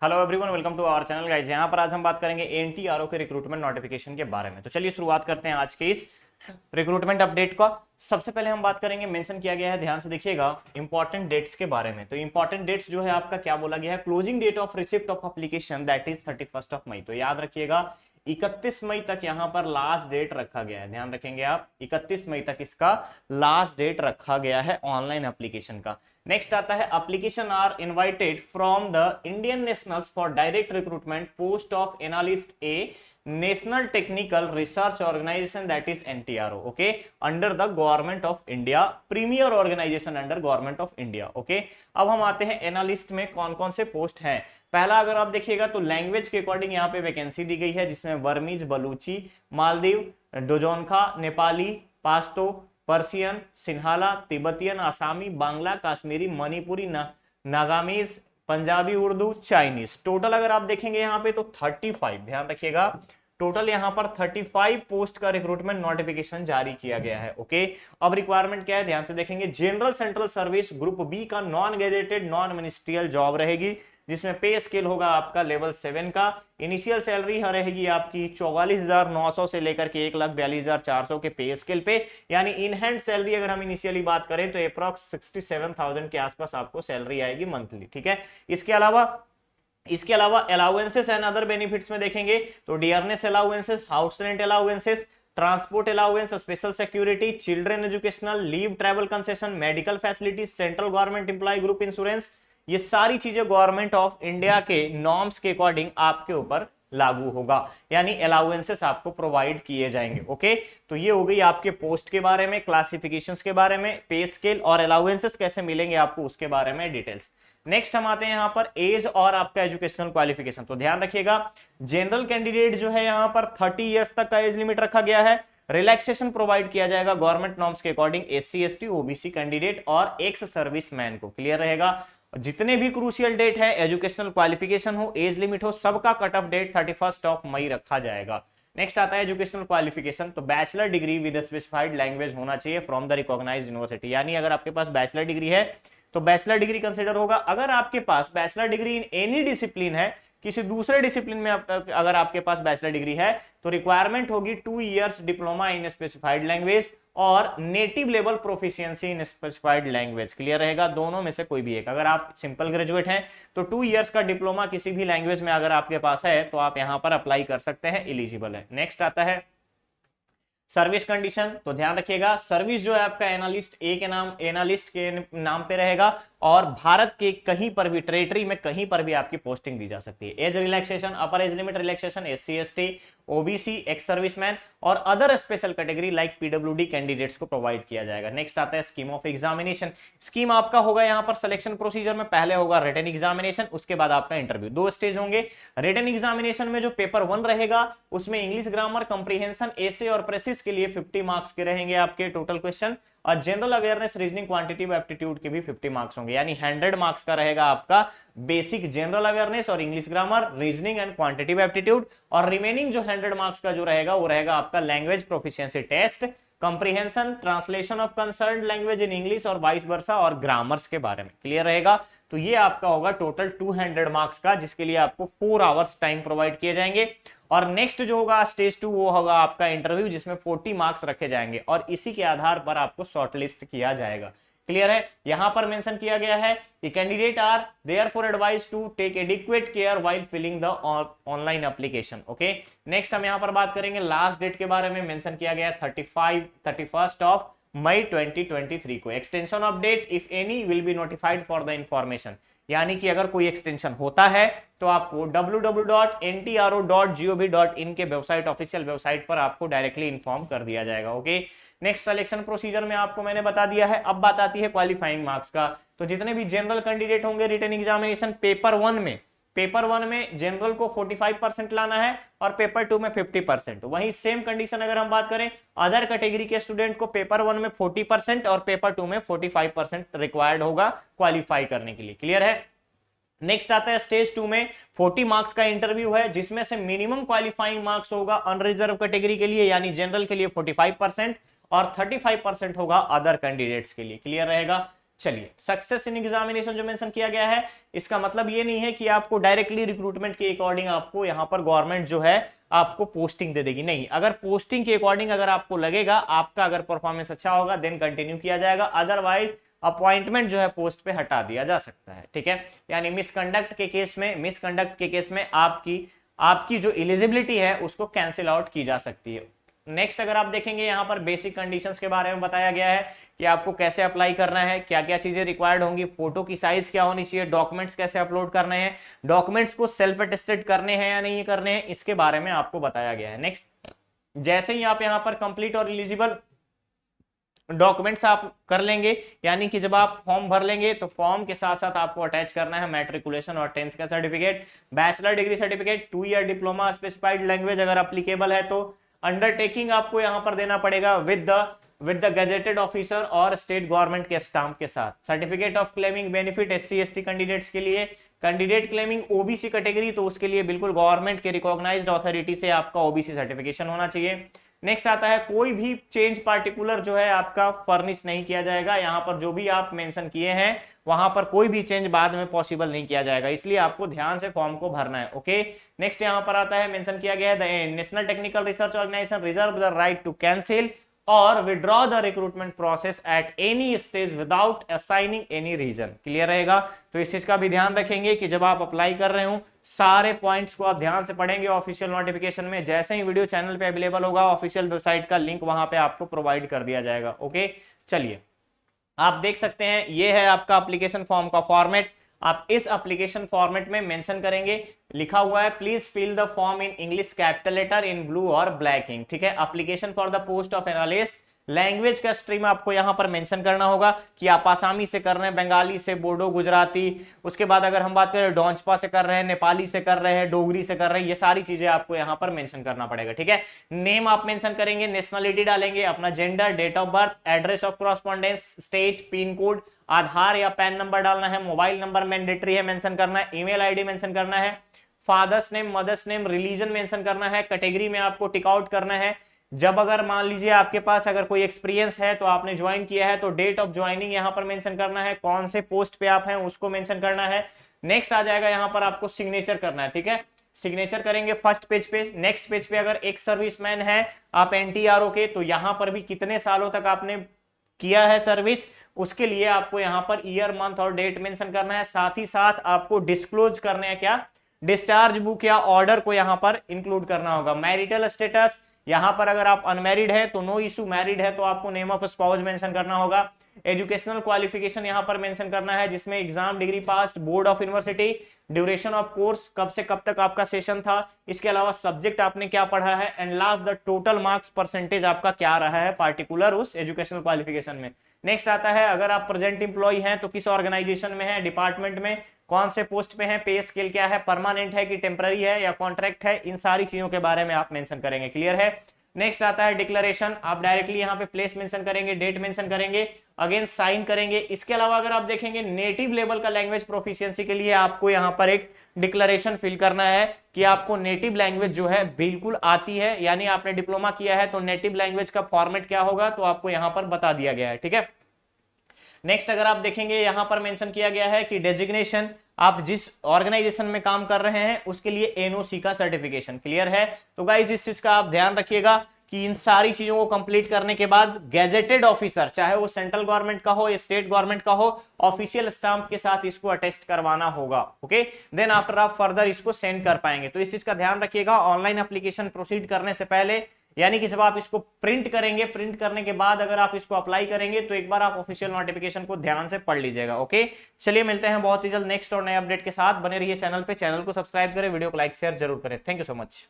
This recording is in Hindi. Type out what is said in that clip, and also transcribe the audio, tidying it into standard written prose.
Hello everyone, welcome to our channel guys. यहाँ पर आज हम बात करेंगे एनटीआरओ के रिक्रूटमेंट नोटिफिकेशन के बारे में। तो चलिए शुरुआत करते हैं आज के इस रिक्रूटमेंट अपडेट का। सबसे पहले हम बात करेंगे, मेंशन किया गया है, ध्यान से देखिएगा, इंपॉर्टेंट डेट्स के बारे में। तो इंपॉर्टेंट डेट्स जो है आपका क्या बोला गया है, closing date of receipt of application that is 31 मई। तो याद रखिएगा 31 मई तक यहाँ पर लास्ट डेट रखा गया है। ध्यान रखेंगे आप, 31 मई तक इसका लास्ट डेट रखा गया है ऑनलाइन एप्लीकेशन का। नेक्स्ट आता है, application are invited from the Indian nationals for direct recruitment post of analyst a national technical research organization that is NTRO, okay, under the government of India, premier organization under government of India, okay. अब हम आते हैं एनालिस्ट में कौन कौन से पोस्ट हैं। पहला अगर आप देखिएगा तो लैंग्वेज के अकॉर्डिंग यहाँ पे वैकेंसी दी गई है, जिसमें वर्मीज, बलूची, मालदीव, डोजोनखा, नेपाली, पाश्तो, पर्सियन, सिन्हाला, तिब्बतियन, आसामी, बांग्ला, कश्मीरी, मणिपुरी, नागामीज, पंजाबी, उर्दू, चाइनीज। टोटल अगर आप देखेंगे यहाँ पे तो 35, ध्यान रखिएगा, टोटल यहाँ पर 35 पोस्ट का रिक्रूटमेंट नोटिफिकेशन जारी किया गया है, ओके। अब रिक्वायरमेंट क्या है, ध्यान से देखेंगे, general central service group B का non gazetted non ministerial job रहेगी, जिसमें पे स्केल होगा आपका लेवल 7 का। इनिशियल सैलरी रहेगी आपकी 44,900 से लेकर के 1,42,400 के पे स्केल पे, यानी इन हैंड सैलरी अगर हम इनिशियली बात करें तो अप्रॉक्स 67,000 के आसपास आपको सैलरी आएगी मंथली, ठीक है। इसके अलावा अलाउंसेस एंड अदर बेनिफिट्स में देखेंगे तो dearness allowances, house rent allowances, transport allowance, special security, children educational leave, travel concession, medical facilities, central government employ group insurance, ये सारी चीजें गवर्नमेंट ऑफ इंडिया के नॉर्म्स के अकॉर्डिंग आपके ऊपर लागू होगा, यानी अलाउंसेस आपको प्रोवाइड किए जाएंगे, ओके। तो ये हो गई आपके पोस्ट के बारे में, क्लासिफिकेशंस के बारे में, पे स्केल और अलाउंसेस कैसे मिलेंगे आपको उसके बारे में डिटेल्स। नेक्स्ट हम आते हैं यहाँ पर एज और आपका एजुकेशनल क्वालिफिकेशन। तो ध्यान रखिएगा, जनरल कैंडिडेट जो है यहाँ पर 30 इयर्स तक का एज लिमिट रखा गया है। रिलैक्सेशन प्रोवाइड किया जाएगा गवर्नमेंट नॉर्म्स के according SC, ST, OBC candidate और एक्स सर्विसमैन को, क्लियर रहेगा। जितने भी क्रूशियल डेट है, एजुकेशनल क्वालिफिकेशन हो, एज लिमिट हो, सबका कट ऑफ डेट 31 मई रखा जाएगा। नेक्स्ट आता है एजुकेशनल क्वालिफिकेशन। तो bachelor degree with specified language होना चाहिए फ्रॉम द रिकॉग्नाइज्ड यूनिवर्सिटी, यानी अगर आपके पास बैचलर डिग्री है तो बैचलर डिग्री कंसिडर होगा। अगर आपके पास bachelor degree in any discipline है, किसी दूसरे डिसिप्लिन में अगर आपके पास बैचलर डिग्री है तो रिक्वायरमेंट होगी 2 years diploma in specified language और native level proficiency in specified language, clear रहेगा। दोनों में से कोई भी एक, अगर आप सिंपल ग्रेजुएट हैं तो 2 इयर्स का डिप्लोमा किसी भी लैंग्वेज में अगर आपके पास है तो आप यहां पर अप्लाई कर सकते हैं, एलिजिबल है। नेक्स्ट आता है सर्विस कंडीशन। तो ध्यान रखिएगा, सर्विस जो है आपका एनालिस्ट ए के नाम, एनालिस्ट के नाम पे रहेगा और भारत के कहीं पर भी टेरिटरी में कहीं पर भी आपकी पोस्टिंग दी जा सकती है। Age relaxation, upper age limit relaxation SC, ST, OBC, ex serviceman और other special category like PWD candidates को प्रोवाइड किया जाएगा। नेक्स्ट आता है स्कीम ऑफ एग्जामिनेशन। स्कीम आपका होगा यहाँ पर सिलेक्शन प्रोसीजर में, पहले होगा रिटन एग्जामिनेशन, उसके बाद आपका इंटरव्यू। 2 स्टेज होंगे। रिटन एग्जामिनेशन में जो पेपर 1 रहेगा उसमें इंग्लिश ग्रामर कंप्रीहेंशन ऐसे और प्रेसिस के लिए 50 मार्क्स के रहेंगे आपके टोटल क्वेश्चन, और general awareness, reasoning, quantitative aptitude के भी 50 मार्क्स होंगे, यानी 100 मार्क्स का रहेगा आपका बेसिक जनरल अवेयरनेस और English grammar, reasoning and quantitative aptitude, और रिमेनिंग जो 100 मार्क्स का जो रहेगा वो रहेगा आपका language proficiency test, comprehension, translation of concerned language in English और वाइस वर्सा और ग्रामर्स के बारे में, क्लियर रहेगा। तो ये आपका होगा टोटल 200 मार्क्स का, जिसके लिए आपको 4 आवर्स टाइम प्रोवाइड किए जाएंगे। और नेक्स्ट जो होगा स्टेज 2 वो होगा आपका इंटरव्यू, जिसमें 40 मार्क्स रखे जाएंगे और इसी के आधार पर आपको शॉर्टलिस्ट किया जाएगा, क्लियर है। यहां पर मेंशन किया गया है कि candidate are therefore advised to take adequate care while filling the online application, okay. Next हम यहां पर बात करेंगे लास्ट डेट के बारे में। मेंशन किया गया है 31 मई 2023 को। Extension of date if any will be notified for the information, यानी कि अगर कोई एक्सटेंशन होता है तो आपको www.ntro.gov.in के वेबसाइट, ऑफिशियल वेबसाइट पर आपको डायरेक्टली इन्फॉर्म कर दिया जाएगा, ओके। नेक्स्ट सिलेक्शन प्रोसीजर में आपको मैंने बता दिया है। अब बात आती है क्वालिफाइंग मार्क्स का। तो जितने भी जनरल कैंडिडेट होंगे रिटन एग्जामिनेशन पेपर वन में जनरल को 45% लाना है और पेपर 2 में 50%। वहीं सेम कंडीशन अगर हम बात करें अदर कैटेगरी के स्टूडेंट को पेपर 1 में 40% और पेपर 2 में 45% रिक्वायर्ड होगा क्वालिफाई करने के लिए, क्लियर है। नेक्स्ट आता है स्टेज 2 में 40 मार्क्स का इंटरव्यू है, जिसमें से मिनिमम क्वालिफाइंग मार्क्स होगा अनरिजर्व कैटेगरी के लिए, यानी जनरल के लिए 45% और 35% होगा अदर कैंडिडेट्स के लिए, क्लियर रहेगा। चलिए, सक्सेस इन एग्जामिनेशन जो मेंशन किया गया है, इसका मतलब ये नहीं है कि आपको डायरेक्टली रिक्रूटमेंट के अकॉर्डिंग आपको यहां पर गवर्नमेंट जो है आपको पोस्टिंग दे देगी, नहीं। अगर पोस्टिंग के अकॉर्डिंग अगर आपको लगेगा, आपका अगर परफॉर्मेंस अच्छा होगा, देन कंटिन्यू किया जाएगा, अदरवाइज अपॉइंटमेंट जो है पोस्ट पे हटा दिया जा सकता है, ठीक है। यानी मिसकंडक्ट के केस में आपकी जो एलिजिबिलिटी है उसको कैंसिल आउट की जा सकती है। नेक्स्ट अगर आप देखेंगे यहाँ पर बेसिक कंडीशंस के बारे में बताया गया है कि आपको कैसे अप्लाई करना है, क्या क्या चीजें रिक्वायर्ड होंगी, फोटो की साइज क्या होनी चाहिए, डॉक्यूमेंट्स कैसे अपलोड करने हैं, डॉक्यूमेंट्स को सेल्फ अटेस्टेड करने हैं या नहीं करने हैं, इसके बारे में आपको बताया गया है। नेक्स्ट, जैसे ही आप यहाँ पर कंप्लीट और एलिजिबल डॉक्यूमेंट्स आप कर लेंगे, यानी कि जब आप फॉर्म भर लेंगे तो फॉर्म के साथ साथ आपको अटैच करना है मैट्रिकुलेशन और 10th का certificate, bachelor degree certificate, 2 year diploma specified language अगर एप्लीकेबल है तो, अंडरटेकिंग आपको यहां पर देना पड़ेगा विद द गजेटेड ऑफिसर और स्टेट गवर्नमेंट के स्टाम्प के साथ, certificate of claiming benefit SC/ST candidates के लिए, कैंडिडेट क्लेमिंग OBC कैटेगरी तो उसके लिए बिल्कुल गवर्नमेंट के रिकॉग्नाइज्ड अथॉरिटी से आपका OBC सर्टिफिकेशन होना चाहिए। नेक्स्ट आता है, कोई भी चेंज पार्टिकुलर जो है आपका फर्निश नहीं किया जाएगा, यहां पर जो भी आप मेंशन किए हैं वहां पर कोई भी चेंज बाद में पॉसिबल नहीं किया जाएगा, इसलिए आपको ध्यान से फॉर्म को भरना है, ओके। नेक्स्ट यहां पर आता है, मेंशन किया गया है National technical research Organisation reserve the right to cancel और withdraw the recruitment process at any stage without assigning any reason. Clear रहेगा? तो इस चीज का भी ध्यान रखेंगे कि जब आप अप्लाई कर रहे हो सारे पॉइंट्स को आप ध्यान से पढ़ेंगे। ऑफिशियल नोटिफिकेशन में जैसे ही वीडियो चैनल पे अवेलेबल होगा, ऑफिशियल वेबसाइट का लिंक वहां पे आपको प्रोवाइड कर दिया जाएगा, ओके। चलिए, आप देख सकते हैं ये है आपका एप्लीकेशन फॉर्म का फॉर्मेट। आप इस एप्लीकेशन फॉर्मेट में मेंशन करेंगे, लिखा हुआ है please fill the form in English capital letter in blue और ब्लैक इंक, ठीक है। Application for the post of analyst, language का स्ट्रीम आपको यहां पर मेंशन करना होगा कि आप आसामी से कर रहे हैं, बंगाली से, बोडो, गुजराती, उसके बाद अगर हम बात करें डोंचपा से कर रहे हैं, नेपाली से कर रहे हैं, डोगरी से कर रहे हैं, ये सारी चीजें आपको यहां पर मेंशन करना पड़ेगा, ठीक है। नेम आप मेंशन करेंगे, नेशनलिटी डालेंगे, अपना gender, date of birth, address of correspondence, state, pin code, Aadhaar या पैन नंबर डालना है, मोबाइल नंबर मैंडेटरी है मेंशन करना है, ईमेल आईडी मेंशन करना है, father's name, mother's name, religion mention करना है, कैटेगरी में आपको टिक आउट करना है। जब अगर मान लीजिए आपके पास अगर कोई एक्सपीरियंस है तो आपने ज्वाइन किया है तो डेट ऑफ ज्वाइनिंग यहां पर मेंशन करना है, कौन से पोस्ट पे आप हैं उसको मेंशन करना है। नेक्स्ट आ जाएगा यहां पर आपको सिग्नेचर करना है, ठीक है। सिग्नेचर करेंगे फर्स्ट पेज पे। नेक्स्ट पेज पे अगर एक सर्विसमैन है आप NTRO के, तो यहां पर भी कितने सालों तक आपने किया है सर्विस, उसके लिए आपको यहां पर ईयर, मंथ और डेट मेंशन करना है। साथ ही साथ आपको डिस्क्लोज करना है क्या, डिस्चार्ज बुक या ऑर्डर को यहां पर इंक्लूड करना होगा। मैरिटल स्टेटस, यहां पर अगर आप अनमैरिड है तो नो इशू, मैरिड है तो आपको नेम ऑफ स्पाउस मेंशन करना होगा। एजुकेशनल क्वालिफिकेशन यहां पर मेंशन करना है, जिसमें exam, degree pass, board of university, duration of course, कब से कब तक आपका सेशन था, इसके अलावा सब्जेक्ट आपने क्या पढ़ा है, and last the total marks percentage आपका क्या रहा है पार्टिकुलर उस एजुकेशनल क्वालिफिकेशन में। नेक्स्ट आता है अगर आप प्रेजेंट इंप्लॉय हैं तो किस ऑर्गेनाइजेशन में है, डिपार्टमेंट में, कौन से पोस्ट पे हैं, पे स्केल क्या है, परमानेंट है कि टेम्पररी है या कॉन्ट्रैक्ट है, इन सारी चीजों के बारे में आप मेंशन करेंगे। क्लियर है? नेक्स्ट आता है डिक्लेरेशन, आप डायरेक्टली यहां पे प्लेस मेंशन करेंगे, डेट मेंशन करेंगे, अगेन साइन करेंगे। इसके अलावा अगर आप देखेंगे नेटिव लेवल का लैंग्वेज प्रोफिशिएंसी के लिए आपको यहां पर एक डिक्लेरेशन फिल करना है कि आपको नेटिव लैंग्वेज जो है बिल्कुल आती है, यानी आपने डिप्लोमा किया है तो नेटिव लैंग्वेज का फॉर्मेट क्या होगा तो आपको यहां पर बता दिया गया है, ठीक है। नेक्स्ट अगर आप देखेंगे यहां पर मेंशन किया गया है कि डेजिग्नेशन, आप जिस ऑर्गेनाइजेशन में काम कर रहे हैं उसके लिए NOC का सर्टिफिकेशन। क्लियर है? तो गाइज इस चीज का आप ध्यान रखिएगा कि इन सारी चीजों को कंप्लीट करने के बाद गैजेटेड ऑफिसर, चाहे वो सेंट्रल गवर्नमेंट का हो या स्टेट गवर्नमेंट का हो, ऑफिशियल स्टाम्प के साथ इसको अटेस्ट करवाना होगा, ओके। देन आफ्टर आप फर्दर इसको सेंड कर पाएंगे। तो इस चीज का ध्यान रखिएगा ऑनलाइन एप्लीकेशन प्रोसीड करने से पहले, यानी कि जब आप इसको प्रिंट करेंगे, प्रिंट करने के बाद अगर आप इसको अप्लाई करेंगे तो एक बार आप ऑफिशियल नोटिफिकेशन को ध्यान से पढ़ लीजिएगा, ओके। चलिए मिलते हैं बहुत ही जल्द नेक्स्ट और नए अपडेट के साथ। बने रहिए चैनल पे, चैनल को सब्सक्राइब करें, वीडियो को लाइक शेयर जरूर करें। Thank you so much.